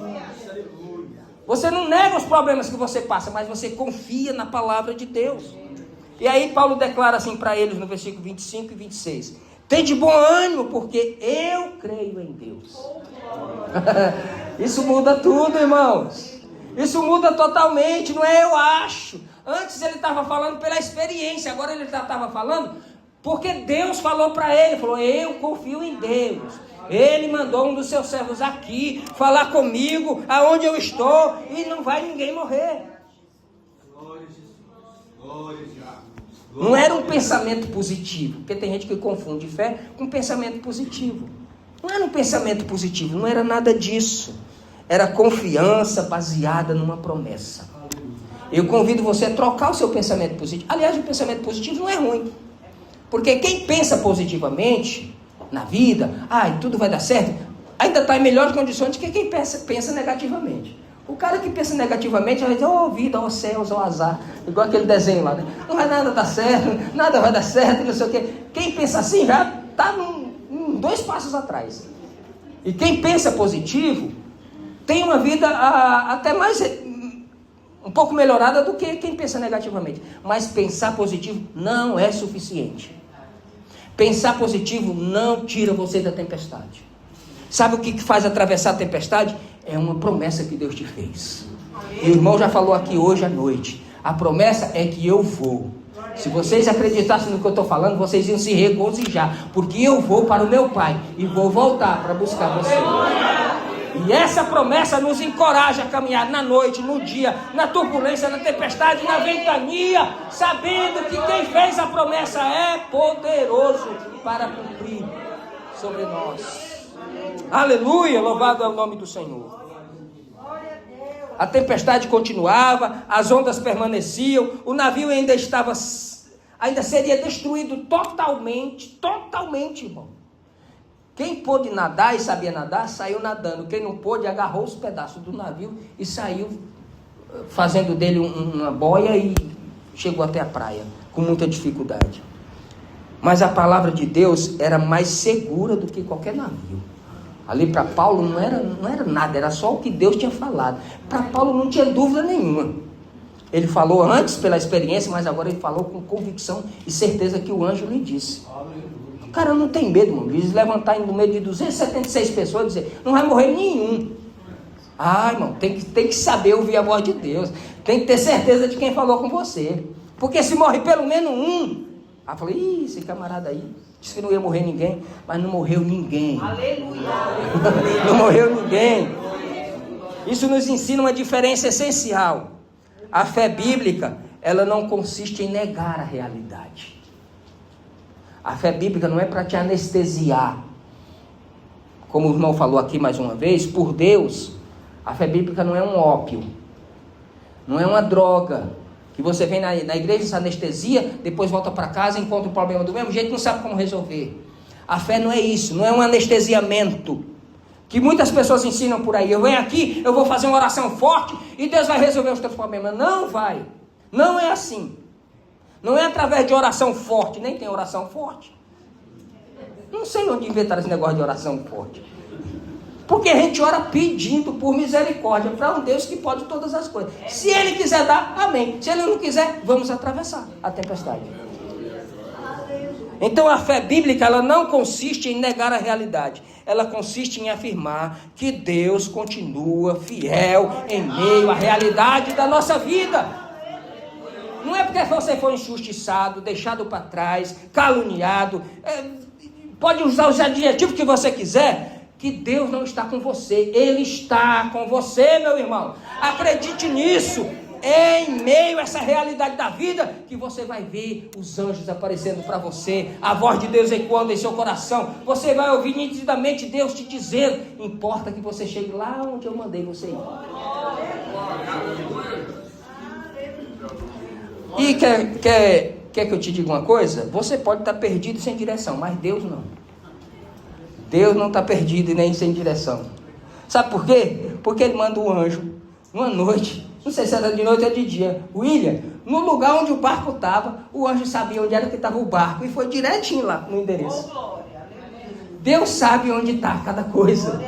Você não nega os problemas que você passa, mas você confia na palavra de Deus. E aí Paulo declara assim para eles no versículo 25 e 26. Tem de bom ânimo, porque eu creio em Deus. Isso muda tudo, irmãos. Isso muda totalmente, não é eu acho. Antes ele estava falando pela experiência, agora ele estava falando porque Deus falou para ele. Falou, eu confio em Deus. Ele mandou um dos seus servos aqui falar comigo, aonde eu estou, e não vai ninguém morrer. Não era um pensamento positivo, porque tem gente que confunde fé com pensamento positivo. Não era um pensamento positivo, não era nada disso. Era confiança baseada numa promessa. Eu convido você a trocar o seu pensamento positivo. Aliás, o pensamento positivo não é ruim. Porque quem pensa positivamente na vida, tudo vai dar certo, ainda está em melhores condições do que quem pensa negativamente. O cara que pensa negativamente vai dizer, vida, céus, azar. Igual aquele desenho lá, né? Não vai nada dar certo, nada vai dar certo, não sei o quê. Quem pensa assim já está 2 passos atrás. E quem pensa positivo tem uma vida até mais, um pouco melhorada do que quem pensa negativamente. Mas pensar positivo não é suficiente. Pensar positivo não tira você da tempestade. Sabe o que faz atravessar a tempestade? É uma promessa que Deus te fez. E o irmão já falou aqui hoje à noite. A promessa é que eu vou. Se vocês acreditassem no que eu estou falando, vocês iam se regozijar. Porque eu vou para o meu Pai e vou voltar para buscar você. E essa promessa nos encoraja a caminhar na noite, no dia, na turbulência, na tempestade, na ventania, sabendo que quem fez a promessa é poderoso para cumprir sobre nós. Aleluia, louvado é o nome do Senhor. A tempestade continuava, as ondas permaneciam, o navio ainda seria destruído totalmente, irmão. Quem pôde nadar e sabia nadar, saiu nadando. Quem não pôde, agarrou os pedaços do navio e saiu fazendo dele uma boia e chegou até a praia, com muita dificuldade. Mas a palavra de Deus era mais segura do que qualquer navio. Ali para Paulo não era nada, era só o que Deus tinha falado. Para Paulo não tinha dúvida nenhuma. Ele falou antes pela experiência, mas agora ele falou com convicção e certeza que o anjo lhe disse. cara não tem medo, irmão, de se levantar no meio de 276 pessoas e dizer, não vai morrer nenhum. Ah, irmão, tem que saber ouvir a voz de Deus. Tem que ter certeza de quem falou com você. Porque se morre pelo menos um. Ah, falei, ih, esse camarada aí disse que não ia morrer ninguém, mas não morreu ninguém. Aleluia! Não morreu ninguém. Isso nos ensina uma diferença essencial. A fé bíblica, ela não consiste em negar a realidade. A fé bíblica não é para te anestesiar. Como o irmão falou aqui mais uma vez, por Deus, a fé bíblica não é um ópio, não é uma droga, que você vem na igreja, se anestesia, depois volta para casa, encontra o problema do mesmo jeito, não sabe como resolver. A fé não é isso, não é um anestesiamento, que muitas pessoas ensinam por aí. Eu venho aqui, eu vou fazer uma oração forte, e Deus vai resolver os teus problemas. Não vai, não é assim. Não é através de oração forte, nem tem oração forte. Não sei onde inventaram esse negócio de oração forte. Porque a gente ora pedindo por misericórdia para um Deus que pode todas as coisas. Se Ele quiser dar, amém. Se Ele não quiser, vamos atravessar a tempestade. Então a fé bíblica, ela não consiste em negar a realidade. Ela consiste em afirmar que Deus continua fiel em meio à realidade da nossa vida. Não é porque você foi injustiçado, deixado para trás, caluniado, pode usar os adjetivos que você quiser, que Deus não está com você. Ele está com você, meu irmão. Acredite nisso. É em meio a essa realidade da vida que você vai ver os anjos aparecendo para você, a voz de Deus ecoando em seu coração. Você vai ouvir nitidamente Deus te dizendo, importa que você chegue lá onde eu mandei você ir. E quer que eu te diga uma coisa? Você pode estar perdido sem direção, mas Deus não. Deus não está perdido e nem sem direção. Sabe por quê? Porque Ele manda um anjo, uma noite, não sei se era de noite ou de dia, William, no lugar onde o barco estava, o anjo sabia onde era que estava o barco e foi direitinho lá no endereço. Deus sabe onde está cada coisa.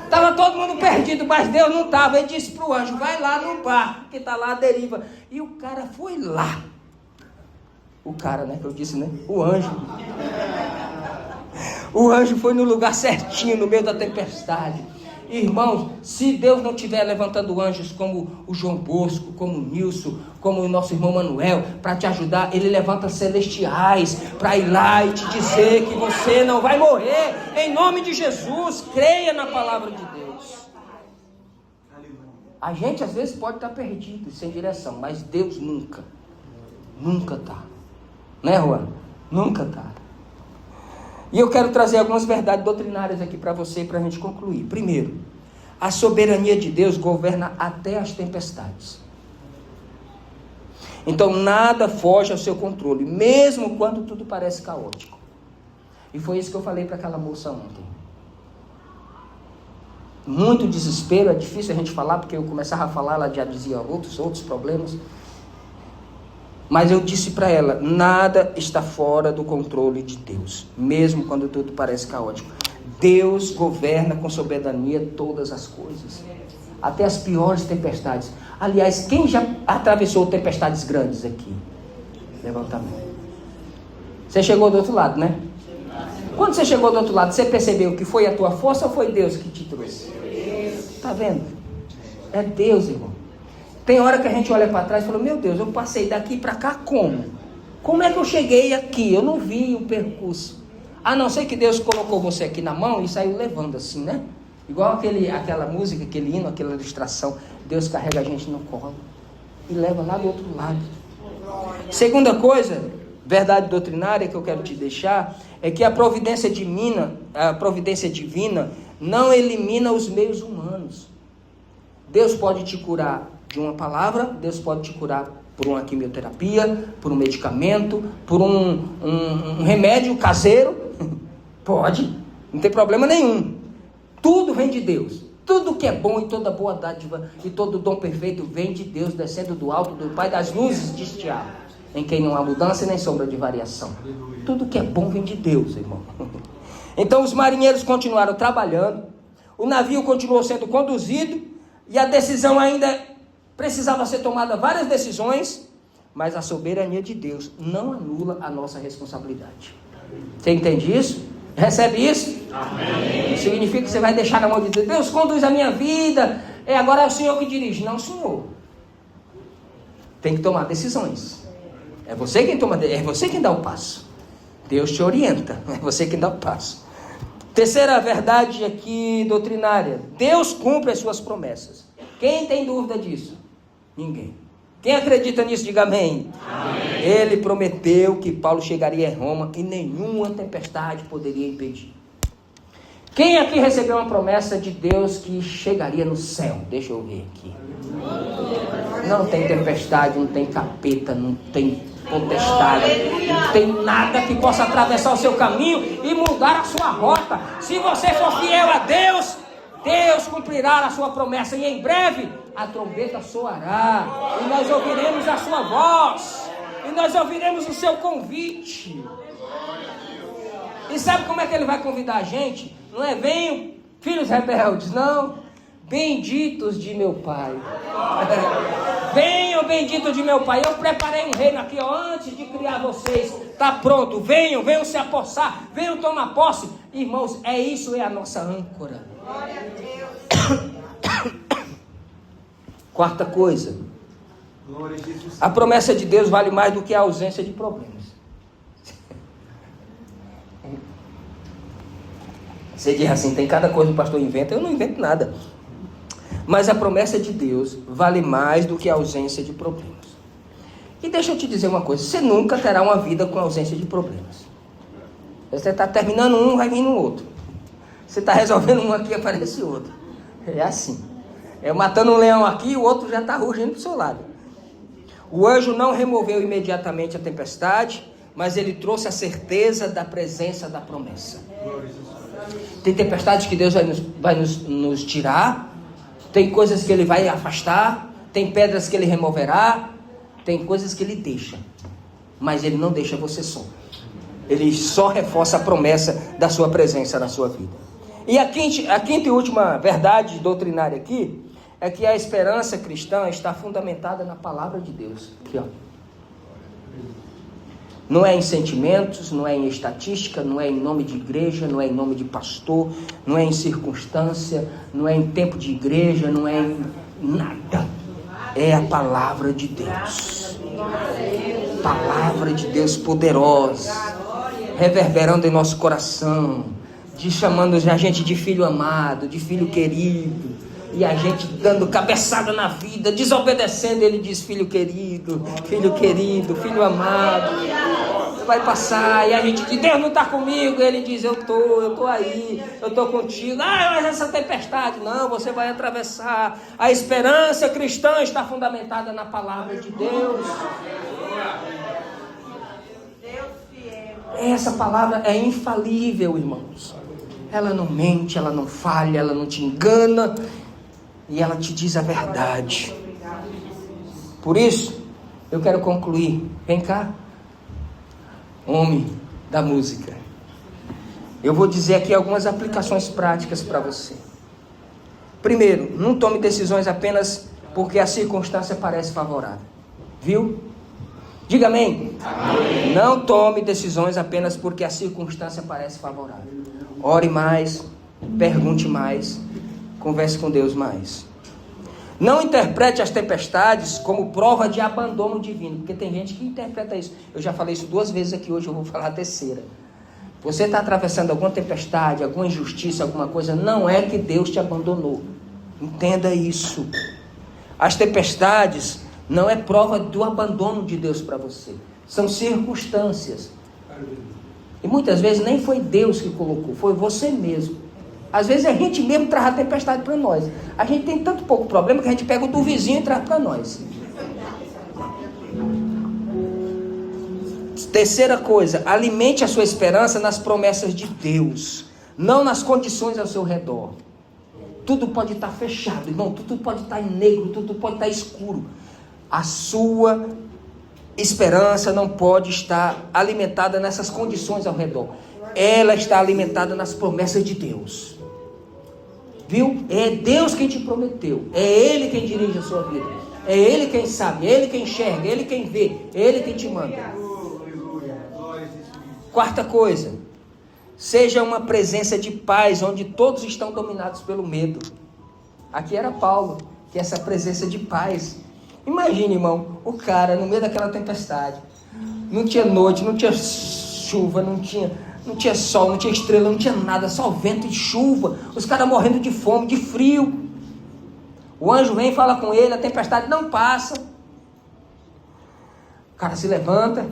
Estava todo mundo perdido, mas Deus não estava. Ele disse para o anjo, vai lá no barco, que está lá à deriva. E o cara foi lá. O cara, né, que eu disse, né? O anjo. O anjo foi no lugar certinho, no meio da tempestade. Irmãos, se Deus não estiver levantando anjos como o João Bosco, como o Nilson, como o nosso irmão Manuel, para te ajudar, Ele levanta celestiais para ir lá e te dizer que você não vai morrer. Em nome de Jesus, creia na palavra de Deus. A gente às vezes pode estar perdido, sem direção, mas Deus nunca está. Né, Juan? Nunca está. E eu quero trazer algumas verdades doutrinárias aqui para você, para a gente concluir. Primeiro, a soberania de Deus governa até as tempestades. Então nada foge ao seu controle, mesmo quando tudo parece caótico. E foi isso que eu falei para aquela moça ontem. Muito desespero, é difícil a gente falar, porque eu começava a falar, ela já dizia outros problemas. Mas eu disse para ela, nada está fora do controle de Deus, mesmo quando tudo parece caótico. Deus governa com soberania todas as coisas, até as piores tempestades. Aliás, quem já atravessou tempestades grandes aqui? Levanta a mão. Você chegou do outro lado, né? Quando você chegou do outro lado, você percebeu que foi a tua força ou foi Deus que te trouxe? Está vendo? É Deus, irmão. Tem hora que a gente olha para trás e fala, meu Deus, eu passei daqui para cá como? Como é que eu cheguei aqui? Eu não vi o percurso. A não ser que Deus colocou você aqui na mão e saiu levando assim, né? Igual aquela música, aquele hino, aquela ilustração. Deus carrega a gente no colo e leva lá do outro lado. Segunda coisa, verdade doutrinária que eu quero te deixar, é que a providência divina não elimina os meios humanos. Deus pode te curar de uma palavra, Deus pode te curar por uma quimioterapia, por um medicamento, por um remédio caseiro. Pode, não tem problema nenhum. Tudo vem de Deus. Tudo que é bom e toda boa dádiva e todo dom perfeito vem de Deus, descendo do alto do Pai das luzes, diz Tiago, em quem não há mudança nem sombra de variação. Tudo que é bom vem de Deus, irmão. Então os marinheiros continuaram trabalhando, o navio continuou sendo conduzido e a decisão ainda precisava ser tomada, várias decisões, mas a soberania de Deus não anula a nossa responsabilidade. Você entende isso? Recebe isso? Amém. Significa que você vai deixar na mão de Deus. Deus conduz a minha vida. Agora é o Senhor que dirige. Não, Senhor. Tem que tomar decisões. É você quem toma, é você quem dá o passo. Deus te orienta. É você quem dá o passo. Terceira verdade aqui doutrinária. Deus cumpre as suas promessas. Quem tem dúvida disso? Ninguém. Quem acredita nisso, diga amém. Amém. Ele prometeu que Paulo chegaria em Roma e nenhuma tempestade poderia impedir. Quem aqui recebeu uma promessa de Deus que chegaria no céu? Deixa eu ver aqui. Não tem tempestade, não tem capeta, não tem potestade, não tem nada que possa atravessar o seu caminho e mudar a sua rota. Se você for fiel a Deus, Deus cumprirá a sua promessa e em breve a trombeta soará e nós ouviremos a sua voz e nós ouviremos o seu convite. E sabe como é que ele vai convidar a gente? Não é venham filhos rebeldes, não. Benditos de meu Pai. Venham, benditos de meu Pai. Eu preparei um reino aqui, ó, antes de criar vocês. Está pronto. Venham se apossar. Venham tomar posse. Irmãos, isso é a nossa âncora. Glória a Deus. Quarta coisa. A promessa de Deus vale mais do que a ausência de problemas. Você diz assim, tem cada coisa que o pastor inventa. Eu não invento nada. Mas a promessa de Deus vale mais do que a ausência de problemas. E deixa eu te dizer uma coisa. Você nunca terá uma vida com ausência de problemas. Você está terminando um, vai vir no outro. Você está resolvendo um aqui, aparece outro. É assim. É matando um leão aqui, o outro já está rugindo para o seu lado. O anjo não removeu imediatamente a tempestade, mas ele trouxe a certeza da presença da promessa. Tem tempestades que Deus vai nos tirar. Tem coisas que ele vai afastar. Tem pedras que ele removerá. Tem coisas que ele deixa. Mas ele não deixa você só. Ele só reforça a promessa da sua presença na sua vida. E a quinta e última verdade doutrinária aqui é que a esperança cristã está fundamentada na palavra de Deus. Aqui, ó. Não é em sentimentos, não é em estatística, não é em nome de igreja, não é em nome de pastor, não é em circunstância, não é em tempo de igreja, não é em nada. É a palavra de Deus. Palavra de Deus poderosa, reverberando em nosso coração, chamando a gente de filho amado, de filho querido, e a gente dando cabeçada na vida, desobedecendo, ele diz filho querido, filho amado. Vai passar, e a gente diz, Deus não está comigo, ele diz, eu estou aí, eu estou contigo. Mas essa tempestade, não, você vai atravessar. A esperança cristã está fundamentada na palavra de Deus. Essa palavra é infalível, irmãos. Ela não mente, ela não falha, ela não te engana, e ela te diz a verdade. Por isso, eu quero concluir. Vem cá, homem da música. Eu vou dizer aqui algumas aplicações práticas para você. Primeiro, não tome decisões apenas porque a circunstância parece favorável. Viu? Diga amém. Amém. Não tome decisões apenas porque a circunstância parece favorável. Ore mais, pergunte mais, converse com Deus mais. Não interprete as tempestades como prova de abandono divino, porque tem gente que interpreta isso. Eu já falei isso 2 vezes aqui hoje, eu vou falar a terceira. Você está atravessando alguma tempestade, alguma injustiça, alguma coisa, não é que Deus te abandonou. Entenda isso. As tempestades não é prova do abandono de Deus para você. São circunstâncias. E muitas vezes nem foi Deus que colocou, foi você mesmo. Às vezes a gente mesmo traz a tempestade para nós. A gente tem tanto pouco problema que a gente pega o do vizinho e traz para nós. Terceira coisa, alimente a sua esperança nas promessas de Deus, não nas condições ao seu redor. Tudo pode estar fechado, irmão, tudo pode estar em negro, tudo pode estar escuro. A sua esperança não pode estar alimentada nessas condições ao redor. Ela está alimentada nas promessas de Deus. Viu? É Deus quem te prometeu. É Ele quem dirige a sua vida. É Ele quem sabe, é Ele quem enxerga, é Ele quem vê, é Ele quem te manda. Quarta coisa, seja uma presença de paz, onde todos estão dominados pelo medo. Aqui era Paulo, que é essa presença de paz. Imagine, irmão, o cara no meio daquela tempestade, não tinha noite, não tinha chuva, não tinha sol, não tinha estrela, não tinha nada, só vento e chuva, os caras morrendo de fome, de frio. O anjo vem e fala com ele, a tempestade não passa. O cara se levanta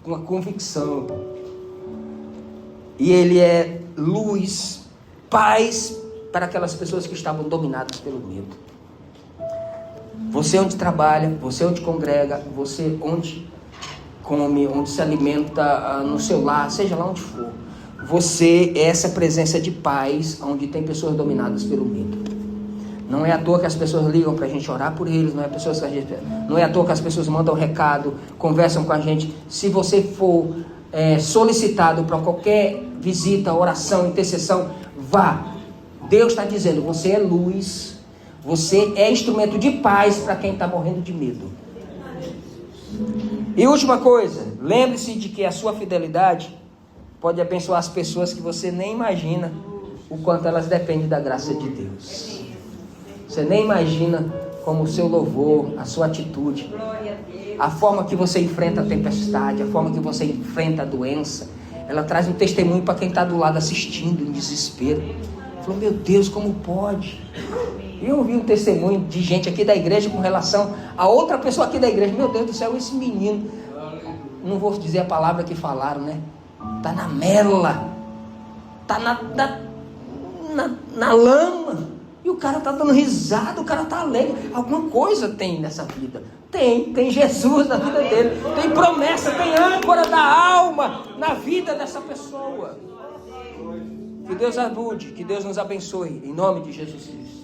com uma convicção. E ele é luz, paz para aquelas pessoas que estavam dominadas pelo medo. Você onde trabalha, você onde congrega, você onde come, onde se alimenta, no seu lar, seja lá onde for. Você é essa presença de paz onde tem pessoas dominadas pelo medo. Não é à toa que as pessoas ligam para a gente orar por eles, não é à toa que as pessoas mandam recado, conversam com a gente. Se você for solicitado para qualquer visita, oração, intercessão, vá. Deus está dizendo, você é luz, você é instrumento de paz para quem está morrendo de medo. E última coisa, lembre-se de que a sua fidelidade pode abençoar as pessoas que você nem imagina o quanto elas dependem da graça de Deus. Você nem imagina como o seu louvor, a sua atitude, a forma que você enfrenta a tempestade, a forma que você enfrenta a doença, ela traz um testemunho para quem está do lado assistindo em desespero. Falou, meu Deus, como pode? Eu ouvi um testemunho de gente aqui da igreja com relação a outra pessoa aqui da igreja. Meu Deus do céu, esse menino, não vou dizer a palavra que falaram, né? Tá na mela, tá na lama. E o cara está dando risada, o cara está alegre. Alguma coisa tem nessa vida. Tem Jesus na vida dele. Tem promessa, tem âncora da alma na vida dessa pessoa. Que Deus ajude, que Deus nos abençoe. Em nome de Jesus Cristo.